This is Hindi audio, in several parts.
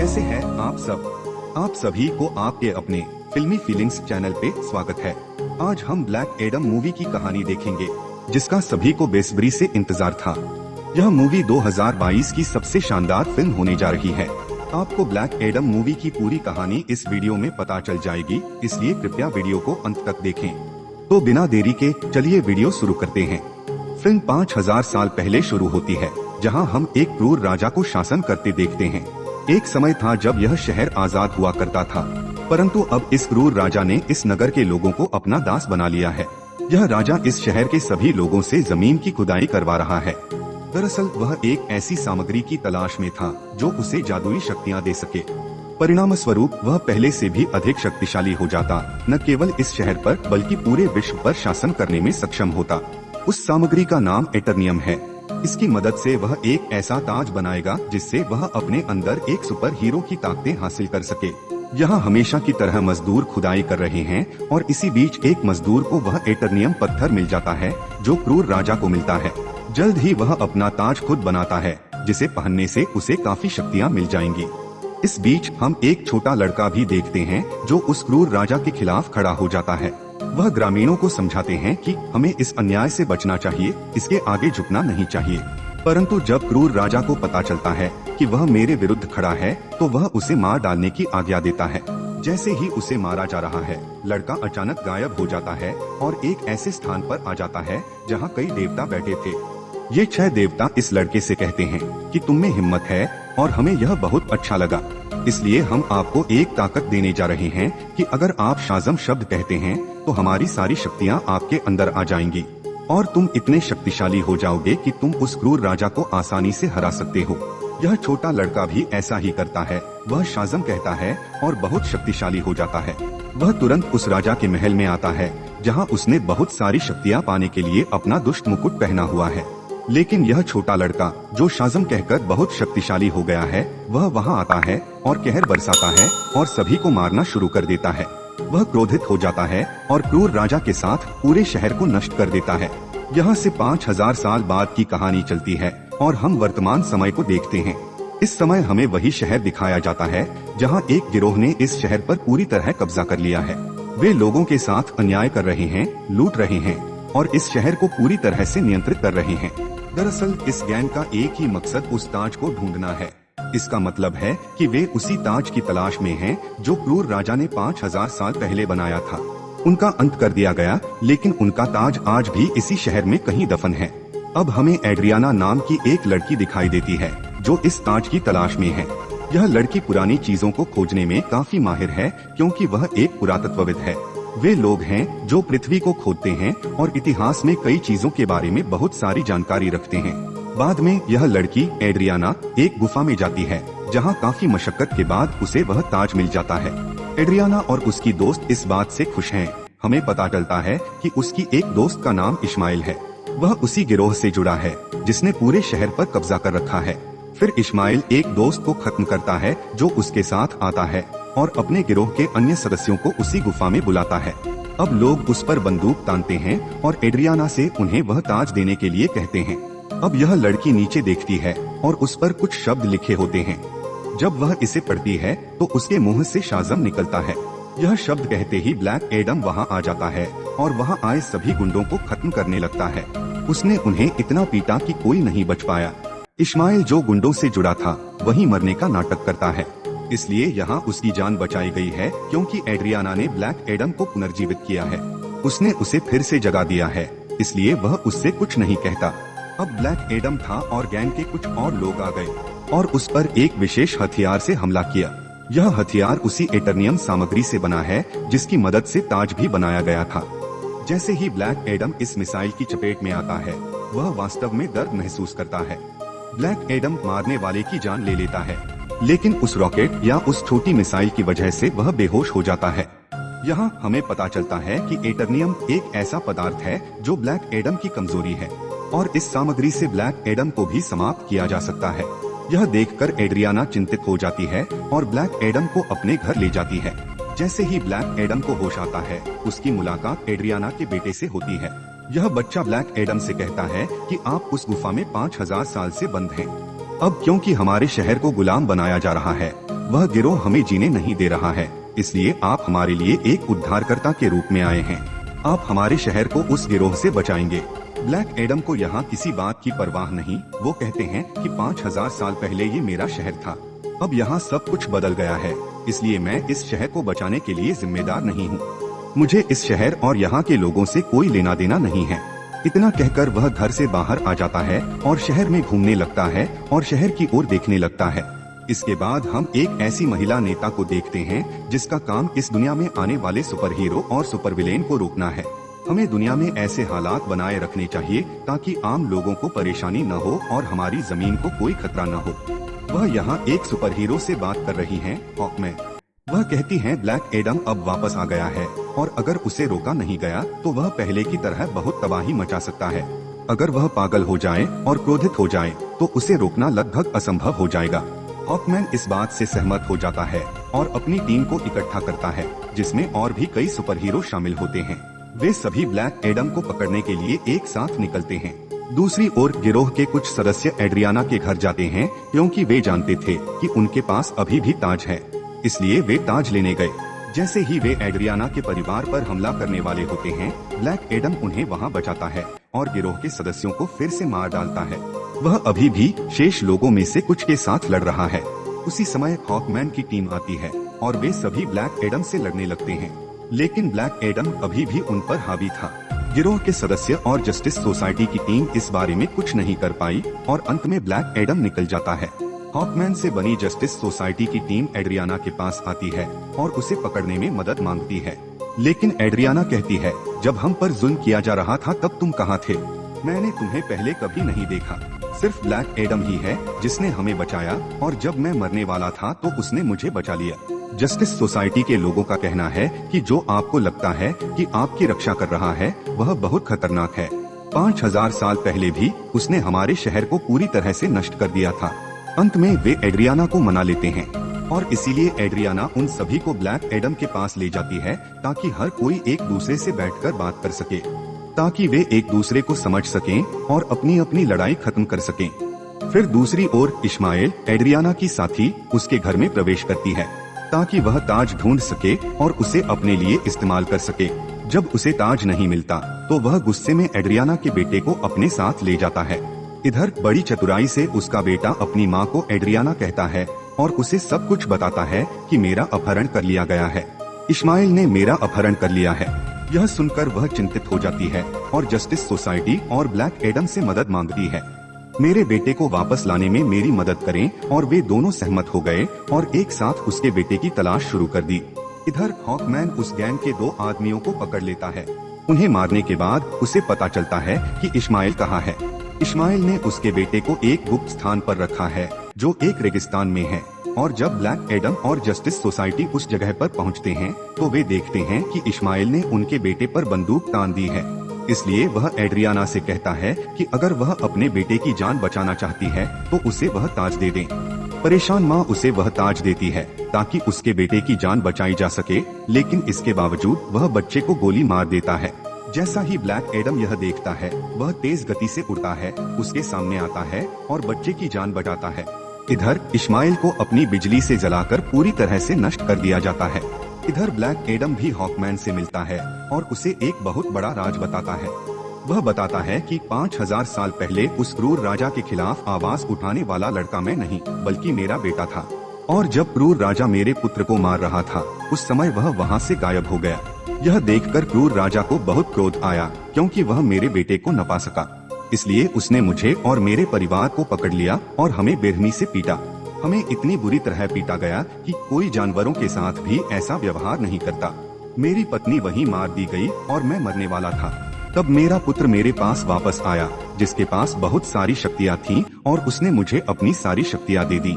कैसे हैं आप सब? आप सभी को आपके अपने फिल्मी फीलिंग्स चैनल पे स्वागत है। आज हम ब्लैक एडम मूवी की कहानी देखेंगे, जिसका सभी को बेसब्री से इंतजार था। यह मूवी 2022 की सबसे शानदार फिल्म होने जा रही है। आपको ब्लैक एडम मूवी की पूरी कहानी इस वीडियो में पता चल जाएगी, इसलिए कृपया वीडियो को अंत तक देखें। तो बिना देरी के चलिए वीडियो शुरू करते हैं। फिल्म 5000 साल पहले शुरू होती है, जहां हम एक क्रूर राजा को शासन करते देखते हैं। एक समय था जब यह शहर आजाद हुआ करता था, परंतु अब इस क्रूर राजा ने इस नगर के लोगों को अपना दास बना लिया है। यह राजा इस शहर के सभी लोगों से जमीन की खुदाई करवा रहा है। दरअसल वह एक ऐसी सामग्री की तलाश में था जो उसे जादुई शक्तियां दे सके। परिणाम स्वरूप वह पहले से भी अधिक शक्तिशाली हो जाता, न केवल इस शहर पर बल्कि पूरे विश्व पर शासन करने में सक्षम होता। उस सामग्री का नाम एटर्नियम है। इसकी मदद से वह एक ऐसा ताज बनाएगा जिससे वह अपने अंदर एक सुपर हीरो की ताकतें हासिल कर सके। यहाँ हमेशा की तरह मजदूर खुदाई कर रहे हैं और इसी बीच एक मजदूर को वह एटर्नियम पत्थर मिल जाता है जो क्रूर राजा को मिलता है। जल्द ही वह अपना ताज खुद बनाता है, जिसे पहनने से उसे काफी शक्तियाँ मिल जाएंगी। इस बीच हम एक छोटा लड़का भी देखते हैं जो उस क्रूर राजा के खिलाफ खड़ा हो जाता है। वह ग्रामीणों को समझाते हैं कि हमें इस अन्याय से बचना चाहिए, इसके आगे झुकना नहीं चाहिए। परंतु जब क्रूर राजा को पता चलता है कि वह मेरे विरुद्ध खड़ा है, तो वह उसे मार डालने की आज्ञा देता है। जैसे ही उसे मारा जा रहा है, लड़का अचानक गायब हो जाता है और एक ऐसे स्थान पर आ जाता है जहाँ कई देवता बैठे थे। ये 6 देवता इस लड़के से कहते हैं कि तुम में हिम्मत है और हमें यह बहुत अच्छा लगा, इसलिए हम आपको एक ताकत देने जा रहे हैं कि अगर आप शाज़म शब्द कहते हैं तो हमारी सारी शक्तियां आपके अंदर आ जाएंगी और तुम इतने शक्तिशाली हो जाओगे कि तुम उस क्रूर राजा को आसानी से हरा सकते हो। यह छोटा लड़का भी ऐसा ही करता है। वह शाज़म कहता है और बहुत शक्तिशाली हो जाता है। वह तुरंत उस राजा के महल में आता है, जहाँ उसने बहुत सारी शक्तियाँ पाने के लिए अपना दुष्ट मुकुट पहना हुआ है। लेकिन यह छोटा लड़का जो शाज़म कहकर बहुत शक्तिशाली हो गया है, वह वहां आता है और कहर बरसाता है और सभी को मारना शुरू कर देता है। वह क्रोधित हो जाता है और क्रूर राजा के साथ पूरे शहर को नष्ट कर देता है। यहाँ से 5000 साल बाद की कहानी चलती है और हम वर्तमान समय को देखते हैं। इस समय हमें वही शहर दिखाया जाता है जहाँ एक गिरोह ने इस शहर पर पूरी तरह कब्जा कर लिया है। वे लोगों के साथ अन्याय कर रहे हैं, लूट रहे हैं और इस शहर को पूरी तरह से नियंत्रित कर रहे हैं। दरअसल इस गैंग का एक ही मकसद उस ताज को ढूंढना है। इसका मतलब है कि वे उसी ताज की तलाश में हैं जो क्रूर राजा ने 5000 साल पहले बनाया था। उनका अंत कर दिया गया, लेकिन उनका ताज आज भी इसी शहर में कहीं दफन है। अब हमें एड्रियाना नाम की एक लड़की दिखाई देती है जो इस ताज की तलाश में है। यह लड़की पुरानी चीजों को खोजने में काफी माहिर है, क्योंकि वह एक पुरातत्वविद है। वे लोग हैं जो पृथ्वी को खोदते हैं और इतिहास में कई चीजों के बारे में बहुत सारी जानकारी रखते हैं। बाद में यह लड़की एड्रियाना एक गुफा में जाती है, जहां काफी मशक्कत के बाद उसे वह ताज मिल जाता है। एड्रियाना और उसकी दोस्त इस बात से खुश हैं। हमें पता चलता है कि उसकी एक दोस्त का नाम इस्माइल है। वह उसी गिरोह से जुड़ा है जिसने पूरे शहर पर कब्जा कर रखा है। फिर इस्माइल एक दोस्त को खत्म करता है जो उसके साथ आता है और अपने गिरोह के अन्य सदस्यों को उसी गुफा में बुलाता है। अब लोग उस पर बंदूक तानते हैं और एड्रियाना से उन्हें वह ताज देने के लिए कहते हैं। अब यह लड़की नीचे देखती है और उस पर कुछ शब्द लिखे होते हैं। जब वह इसे पढ़ती है तो उसके मुंह से शाज़म निकलता है। यह शब्द कहते ही ब्लैक एडम वहां आ जाता है और वहां आए सभी गुंडों को खत्म करने लगता है। उसने उन्हें इतना पीटा कि कोई नहीं बच पाया। इस्माइल जो गुंडों से जुड़ा था वही मरने का नाटक करता है, इसलिए यहाँ उसकी जान बचाई गई है, क्योंकि एड्रियाना ने ब्लैक एडम को पुनर्जीवित किया है। उसने उसे फिर से जगा दिया है, इसलिए वह उससे कुछ नहीं कहता। अब ब्लैक एडम था और गैंग के कुछ और लोग आ गए और उस पर एक विशेष हथियार से हमला किया। यह हथियार उसी एटर्नियम सामग्री से बना है जिसकी मदद से ताज भी बनाया गया था। जैसे ही ब्लैक एडम इस मिसाइल की चपेट में आता है, वह वास्तव में दर्द महसूस करता है। ब्लैक एडम मारने वाले की जान ले लेता है, लेकिन उस रॉकेट या उस छोटी मिसाइल की वजह से वह बेहोश हो जाता है। यहाँ हमें पता चलता है कि एटर्नियम एक ऐसा पदार्थ है जो ब्लैक एडम की कमजोरी है और इस सामग्री से ब्लैक एडम को भी समाप्त किया जा सकता है। यह देखकर एड्रियाना चिंतित हो जाती है और ब्लैक एडम को अपने घर ले जाती है। जैसे ही ब्लैक एडम को होश आता है, उसकी मुलाकात एड्रियाना के बेटे से होती है। यह बच्चा ब्लैक एडम से कहता है कि आप उस गुफा में 5000 साल से बंद हैं। अब क्योंकि हमारे शहर को गुलाम बनाया जा रहा है, वह गिरोह हमें जीने नहीं दे रहा है, इसलिए आप हमारे लिए एक उद्धारकर्ता के रूप में आए हैं। आप हमारे शहर को उस गिरोह से बचाएंगे। ब्लैक एडम को यहाँ किसी बात की परवाह नहीं। वो कहते हैं कि 5000 साल पहले ये मेरा शहर था, अब यहाँ सब कुछ बदल गया है, इसलिए मैं इस शहर को बचाने के लिए जिम्मेदार नहीं हूँ। मुझे इस शहर और यहाँ के लोगों से कोई लेना देना नहीं है। इतना कहकर वह घर से बाहर आ जाता है और शहर में घूमने लगता है और शहर की ओर देखने लगता है। इसके बाद हम एक ऐसी महिला नेता को देखते हैं जिसका काम इस दुनिया में आने वाले सुपर हीरो और सुपर विलेन को रोकना है। हमें दुनिया में ऐसे हालात बनाए रखने चाहिए ताकि आम लोगों को परेशानी न हो और हमारी जमीन को कोई खतरा न हो। वह यहाँ एक सुपर हीरो से बात कर रही हैं, हॉकमैन। वह कहती हैं ब्लैक एडम अब वापस आ गया है और अगर उसे रोका नहीं गया तो वह पहले की तरह बहुत तबाही मचा सकता है। अगर वह पागल हो जाए और क्रोधित हो जाए तो उसे रोकना लगभग असंभव हो जाएगा। हॉकमैन इस बात से सहमत हो जाता है और अपनी टीम को इकट्ठा करता है, जिसमें और भी कई सुपर हीरो शामिल होते हैं। वे सभी ब्लैक एडम को पकड़ने के लिए एक साथ निकलते हैं। दूसरी ओर गिरोह के कुछ सदस्य एड्रियाना के घर जाते हैं क्योंकि वे जानते थे कि उनके पास अभी भी ताज है, इसलिए वे ताज लेने गए। जैसे ही वे एड्रियाना के परिवार पर हमला करने वाले होते हैं, ब्लैक एडम उन्हें वहां बचाता है और गिरोह के सदस्यों को फिर से मार डालता है। वह अभी भी शेष लोगों में से कुछ के साथ लड़ रहा है। उसी समय हॉकमैन की टीम आती है और वे सभी ब्लैक एडम से लड़ने लगते हैं, लेकिन ब्लैक एडम अभी भी उन पर हावी था। गिरोह के सदस्य और जस्टिस सोसाइटी की टीम इस बारे में कुछ नहीं कर पाई और अंत में ब्लैक एडम निकल जाता है। हॉकमैन से बनी जस्टिस सोसाइटी की टीम एड्रियाना के पास आती है और उसे पकड़ने में मदद मांगती है, लेकिन एड्रियाना कहती है जब हम पर जुल्म किया जा रहा था तब तुम कहाँ थे? मैंने तुम्हें पहले कभी नहीं देखा। सिर्फ ब्लैक एडम ही है जिसने हमें बचाया और जब मैं मरने वाला था तो उसने मुझे बचा लिया। जस्टिस सोसाइटी के लोगों का कहना है कि जो आपको लगता है कि आपकी रक्षा कर रहा है वह बहुत खतरनाक है। 5000 साल पहले भी उसने हमारे शहर को पूरी तरह से नष्ट कर दिया था। अंत में वे एड्रियाना को मना लेते हैं और इसीलिए एड्रियाना उन सभी को ब्लैक एडम के पास ले जाती है ताकि हर कोई एक दूसरे से बैठकर बात कर सके, ताकि वे एक दूसरे को समझ सकें और अपनी अपनी लड़ाई खत्म कर सकें। फिर दूसरी ओर इश्माइल, एड्रियाना की साथी, उसके घर में प्रवेश करती है ताकि वह ताज ढूंढ सके और उसे अपने लिए इस्तेमाल कर सके। जब उसे ताज नहीं मिलता तो वह गुस्से में एड्रियाना के बेटे को अपने साथ ले जाता है। इधर बड़ी चतुराई से उसका बेटा अपनी माँ को एड्रियाना कहता है और उसे सब कुछ बताता है कि मेरा अपहरण कर लिया गया है, इश्माइल ने मेरा अपहरण कर लिया है। यह सुनकर वह चिंतित हो जाती है और जस्टिस सोसाइटी और ब्लैक एडम से मदद मांगती है। मेरे बेटे को वापस लाने में मेरी मदद करें और वे दोनों सहमत हो गए और एक साथ उसके बेटे की तलाश शुरू कर दी। इधर हॉकमैन उस गैंग के 2 आदमियों को पकड़ लेता है। उन्हें मारने के बाद उसे पता चलता है कि इश्माइल कहाँ है। इश्माइल ने उसके बेटे को एक गुप्त स्थान पर रखा है जो एक रेगिस्तान में है, और जब ब्लैक एडम और जस्टिस सोसाइटी उस जगह पर पहुंचते हैं तो वे देखते हैं कि इश्माइल ने उनके बेटे पर बंदूक तान दी है। इसलिए वह एड्रियाना से कहता है कि अगर वह अपने बेटे की जान बचाना चाहती है तो उसे वह ताज दे दें। परेशान माँ उसे वह ताज देती है ताकि उसके बेटे की जान बचाई जा सके, लेकिन इसके बावजूद वह बच्चे को गोली मार देता है। जैसा ही ब्लैक एडम यह देखता है वह तेज गति से उड़ता है, उसके सामने आता है और बच्चे की जान बचाता है। इधर इश्माइल को अपनी बिजली से जलाकर पूरी तरह से नष्ट कर दिया जाता है। इधर ब्लैक एडम भी हॉकमैन से मिलता है और उसे एक बहुत बड़ा राज बताता है। वह बताता है कि 5000 साल पहले उस क्रूर राजा के खिलाफ आवाज उठाने वाला लड़का मैं नहीं बल्कि मेरा बेटा था, और जब क्रूर राजा मेरे पुत्र को मार रहा था उस समय वह वहाँ से गायब हो गया। यह देखकर क्रूर राजा को बहुत क्रोध आया क्योंकि वह मेरे बेटे को न पा सका, इसलिए उसने मुझे और मेरे परिवार को पकड़ लिया और हमें बेरहमी से पीटा। हमें इतनी बुरी तरह पीटा गया कि कोई जानवरों के साथ भी ऐसा व्यवहार नहीं करता। मेरी पत्नी वहीं मार दी गई और मैं मरने वाला था। तब मेरा पुत्र मेरे पास वापस आया जिसके पास बहुत सारी शक्तियाँ थीं और उसने मुझे अपनी सारी शक्तियाँ दे दी।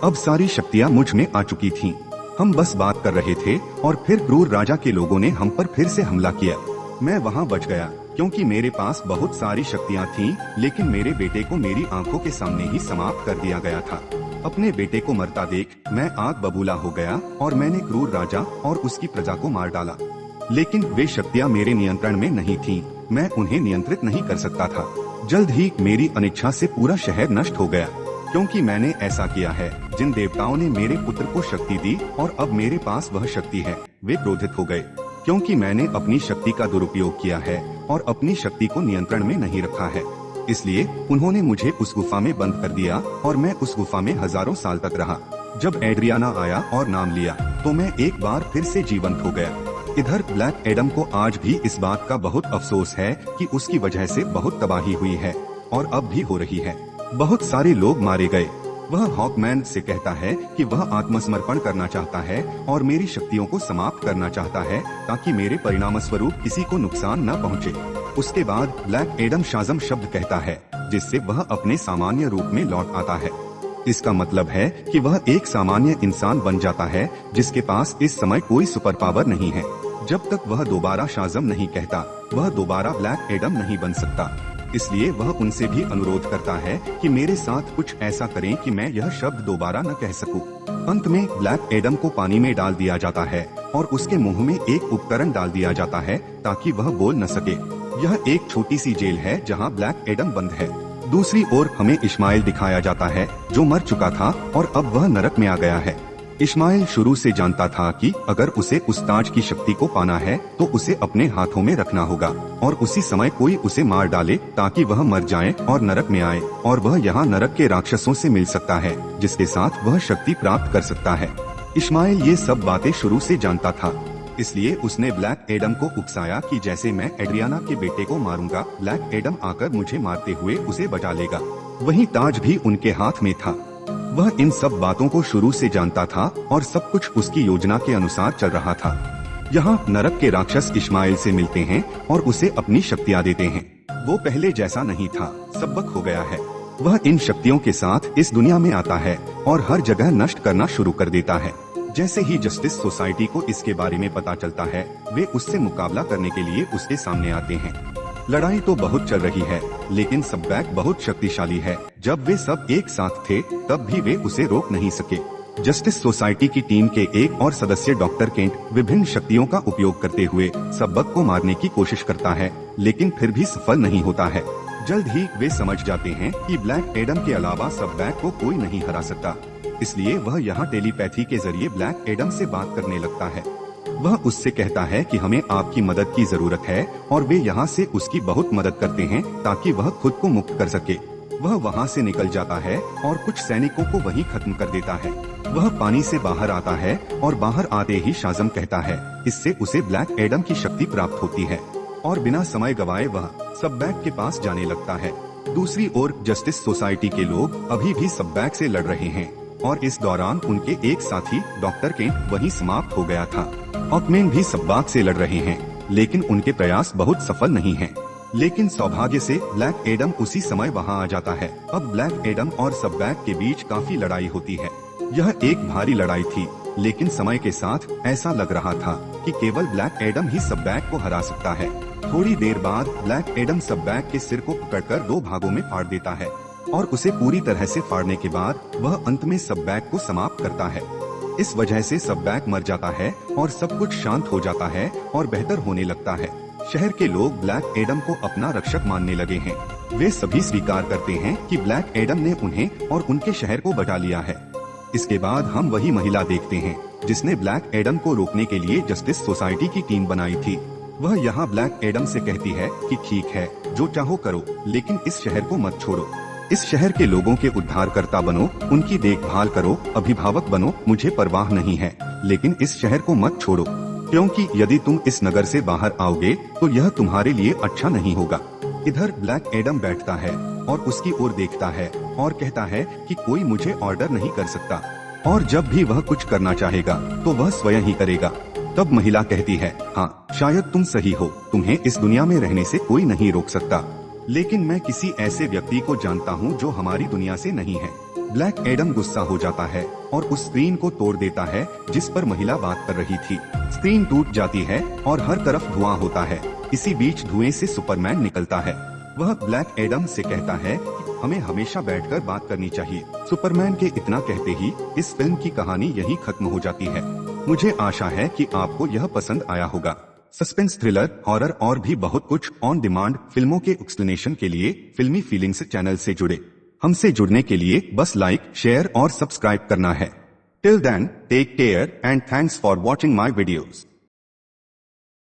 अब सारी शक्तियाँ मुझ में आ चुकी थीं। हम बस बात कर रहे थे और फिर क्रूर राजा के लोगों ने हम पर फिर से हमला किया। मैं वहाँ बच गया क्योंकि मेरे पास बहुत सारी शक्तियाँ थीं, लेकिन मेरे बेटे को मेरी आंखों के सामने ही समाप्त कर दिया गया था। अपने बेटे को मरता देख मैं आग बबूला हो गया और मैंने क्रूर राजा और उसकी प्रजा को मार डाला, लेकिन वे शक्तियाँ मेरे नियंत्रण में नहीं थीं। मैं उन्हें नियंत्रित नहीं कर सकता था। जल्द ही मेरी अनिच्छा से पूरा शहर नष्ट हो गया। क्योंकि मैंने ऐसा किया है। जिन देवताओं ने मेरे पुत्र को शक्ति दी और अब मेरे पास वह शक्ति है, वे क्रोधित हो गए क्योंकि मैंने अपनी शक्ति का दुरुपयोग किया है और अपनी शक्ति को नियंत्रण में नहीं रखा है। इसलिए उन्होंने मुझे उस गुफा में बंद कर दिया और मैं उस गुफा में हजारों साल तक रहा। जब एड्रियाना आया और नाम लिया तो मैं एक बार फिर से जीवंत हो गया। इधर ब्लैक एडम को आज भी इस बात का बहुत अफसोस है कि उसकी वजह से बहुत तबाही हुई है और अब भी हो रही है। बहुत सारे लोग मारे गए। वह हॉकमैन से कहता है कि वह आत्मसमर्पण करना चाहता है और मेरी शक्तियों को समाप्त करना चाहता है ताकि मेरे परिणाम स्वरूप किसी को नुकसान न पहुंचे। उसके बाद ब्लैक एडम शाज़म शब्द कहता है जिससे वह अपने सामान्य रूप में लौट आता है। इसका मतलब है कि वह एक सामान्य इंसान बन जाता है जिसके पास इस समय कोई सुपर पावर नहीं है। जब तक वह दोबारा शाज़म नहीं कहता, वह दोबारा ब्लैक एडम नहीं बन सकता। इसलिए वह उनसे भी अनुरोध करता है कि मेरे साथ कुछ ऐसा करें कि मैं यह शब्द दोबारा न कह सकूं। अंत में ब्लैक एडम को पानी में डाल दिया जाता है और उसके मुंह में एक उपकरण डाल दिया जाता है ताकि वह बोल न सके। यह एक छोटी सी जेल है जहां ब्लैक एडम बंद है। दूसरी ओर हमें इश्माइल दिखाया जाता है जो मर चुका था और अब वह नरक में आ गया है। इश्माइल शुरू से जानता था कि अगर उसे उस ताज की शक्ति को पाना है तो उसे अपने हाथों में रखना होगा और उसी समय कोई उसे मार डाले ताकि वह मर जाए और नरक में आए और वह यहाँ नरक के राक्षसों से मिल सकता है जिसके साथ वह शक्ति प्राप्त कर सकता है। इश्माइल ये सब बातें शुरू से जानता था, इसलिए उसने ब्लैक एडम को उकसाया कि जैसे मैं एड्रियाना के बेटे को मारूंगा, ब्लैक एडम आकर मुझे मारते हुए उसे बचा लेगा। वही ताज भी उनके हाथ में था। वह इन सब बातों को शुरू से जानता था और सब कुछ उसकी योजना के अनुसार चल रहा था। यहाँ नरक के राक्षस इश्माइल से मिलते हैं और उसे अपनी शक्तियाँ देते हैं। वो पहले जैसा नहीं था, सबक हो गया है। वह इन शक्तियों के साथ इस दुनिया में आता है और हर जगह नष्ट करना शुरू कर देता है। जैसे ही जस्टिस सोसाइटी को इसके बारे में पता चलता है, वे उससे मुकाबला करने के लिए उसके सामने आते हैं। लड़ाई तो बहुत चल रही है, लेकिन सबबैक बहुत शक्तिशाली है। जब वे सब एक साथ थे, तब भी वे उसे रोक नहीं सके। जस्टिस सोसाइटी की टीम के एक और सदस्य डॉक्टर केंट विभिन्न शक्तियों का उपयोग करते हुए सबबक को मारने की कोशिश करता है, लेकिन फिर भी सफल नहीं होता है। जल्द ही वे समझ जाते हैं कि ब्लैक एडम के अलावा सबबैक को कोई नहीं हरा सकता। इसलिए वह यहाँ टेलीपैथी के जरिए ब्लैक एडम से बात करने लगता है। वह उससे कहता है कि हमें आपकी मदद की जरूरत है और वे यहाँ से उसकी बहुत मदद करते हैं ताकि वह खुद को मुक्त कर सके। वह वहाँ से निकल जाता है और कुछ सैनिकों को वहीं खत्म कर देता है। वह पानी से बाहर आता है और बाहर आते ही शाज़म कहता है, इससे उसे ब्लैक एडम की शक्ति प्राप्त होती है और बिना समय गवाए वह सबबैक के पास जाने लगता है। दूसरी ओर जस्टिस सोसाइटी के लोग अभी भी सबबैक से लड़ रहे हैं और इस दौरान उनके एक साथी डॉक्टर केंट वहीं समाप्त हो गया था। हॉकमैन भी सबबैक से लड़ रहे हैं, लेकिन उनके प्रयास बहुत सफल नहीं हैं। लेकिन सौभाग्य से ब्लैक एडम उसी समय वहां आ जाता है। अब ब्लैक एडम और सबबैक के बीच काफी लड़ाई होती है। यह एक भारी लड़ाई थी, लेकिन समय के साथ ऐसा लग रहा था कि केवल ब्लैक एडम ही सबबैक को हरा सकता है। थोड़ी देर बाद ब्लैक एडम सबबैक के सिर को पकड़कर दो भागों में फाड़ देता है और उसे पूरी तरह से फाड़ने के बाद वह अंत में सबबैक को समाप्त करता है। इस वजह से सबबैक मर जाता है और सब कुछ शांत हो जाता है और बेहतर होने लगता है। शहर के लोग ब्लैक एडम को अपना रक्षक मानने लगे हैं। वे सभी स्वीकार करते हैं कि ब्लैक एडम ने उन्हें और उनके शहर को बचा लिया है। इसके बाद हम वही महिला देखते हैं जिसने ब्लैक एडम को रोकने के लिए जस्टिस सोसाइटी की टीम बनाई थी। वह यहाँ ब्लैक एडम से कहती है कि ठीक है, जो चाहो करो, लेकिन इस शहर को मत छोड़ो। इस शहर के लोगों के उद्धारकर्ता बनो, उनकी देखभाल करो, अभिभावक बनो, मुझे परवाह नहीं है, लेकिन इस शहर को मत छोड़ो, क्योंकि यदि तुम इस नगर से बाहर आओगे तो यह तुम्हारे लिए अच्छा नहीं होगा। इधर ब्लैक एडम बैठता है और उसकी ओर देखता है और कहता है कि कोई मुझे ऑर्डर नहीं कर सकता और जब भी वह कुछ करना चाहेगा तो वह स्वयं ही करेगा। तब महिला कहती है, हाँ, शायद तुम सही हो, तुम्हें इस दुनिया में रहने से कोई नहीं रोक सकता, लेकिन मैं किसी ऐसे व्यक्ति को जानता हूँ जो हमारी दुनिया से नहीं है। ब्लैक एडम गुस्सा हो जाता है और उस स्क्रीन को तोड़ देता है जिस पर महिला बात कर रही थी। स्क्रीन टूट जाती है और हर तरफ धुआं होता है। इसी बीच धुएं से सुपरमैन निकलता है। वह ब्लैक एडम से कहता है कि हमें हमेशा बैठकर बात करनी चाहिए। सुपरमैन के इतना कहते ही इस फिल्म की कहानी यहीं खत्म हो जाती है। मुझे आशा है कि आपको यह पसंद आया होगा। सस्पेंस, थ्रिलर, हॉरर और भी बहुत कुछ ऑन डिमांड फिल्मों के एक्सप्लेनेशन के लिए फिल्मी फीलिंग्स चैनल से जुड़े। हमसे जुड़ने के लिए बस लाइक, शेयर और सब्सक्राइब करना है। Till then, take care and thanks for watching my videos.